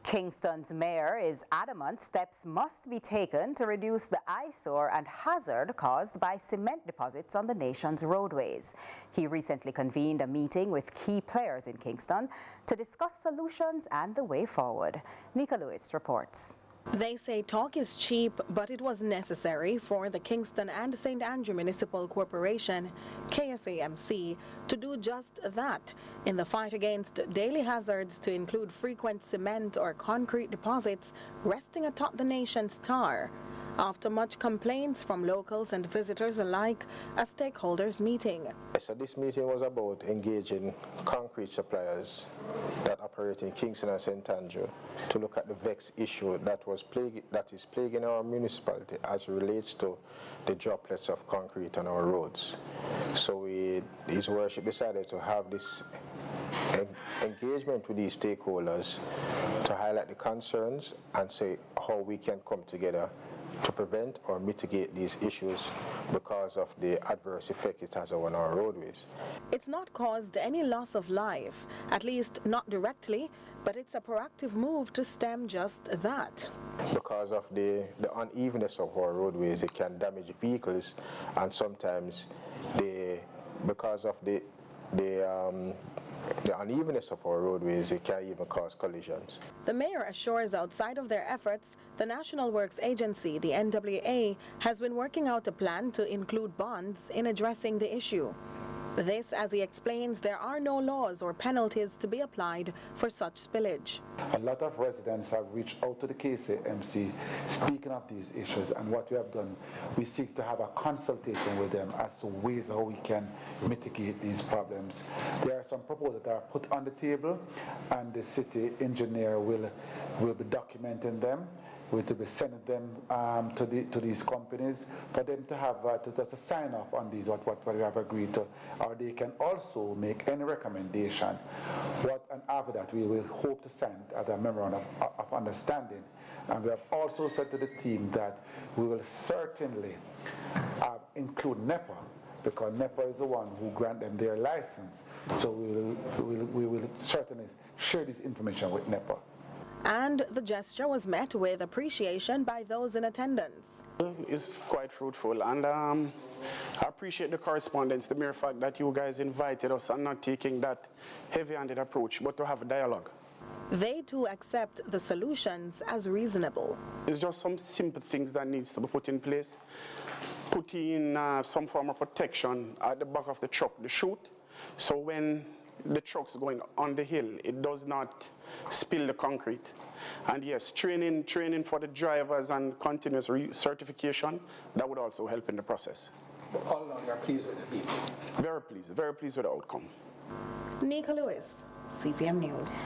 Kingston's mayor is adamant steps must be taken to reduce the eyesore and hazard caused by cement deposits on the nation's roadways. He recently convened a meeting with key players in Kingston to discuss solutions and the way forward. Neika Lewis reports. They say talk is cheap, but it was necessary for the Kingston and St. Andrew Municipal Corporation, KSAMC, to do just that in the fight against daily hazards, to include frequent cement or concrete deposits resting atop the nation's tar. After much complaints from locals and visitors alike, a stakeholders meeting. So this meeting was about engaging concrete suppliers that operate in Kingston and St. Andrew to look at the vexed issue that is plaguing our municipality as it relates to the droplets of concrete on our roads. So His Worship decided to have this engagement with these stakeholders to highlight the concerns and say how we can come together to prevent or mitigate these issues because of the adverse effect it has on our roadways. It's not caused any loss of life, at least not directly, but it's a proactive move to stem just that. Because of the unevenness of our roadways, it can damage vehicles, and sometimes because of the unevenness of our roadways, it can even cause collisions. The mayor assures outside of their efforts, the National Works Agency, the NWA, has been working out a plan to include bonds in addressing the issue. This, as he explains, there are no laws or penalties to be applied for such spillage. A lot of residents have reached out to the KSAMC speaking of these issues, and what we have done, we seek to have a consultation with them as to ways how we can mitigate these problems. There are some proposals that are put on the table, and the city engineer will be documenting them. We will be sending them to these companies for them to have to sign off on these what we have agreed to, or they can also make any recommendation. And after that, we will hope to send as a memorandum of understanding. And we have also said to the team that we will certainly include NEPA, because NEPA is the one who grant them their license. So we will certainly share this information with NEPA. And the gesture was met with appreciation by those in attendance. It's quite fruitful, and I appreciate the correspondence, the mere fact that you guys invited us and not taking that heavy-handed approach, but to have a dialogue. They too accept the solutions as reasonable. It's just some simple things that needs to be put in place. Put in some form of protection at the back of the truck, the chute, so when the truck's going on the hill, it does not spill the concrete. And yes, training for the drivers and continuous certification, that would also help in the process. But all along, you're pleased with the meeting? Very pleased with the outcome. Neika Lewis, CVM News.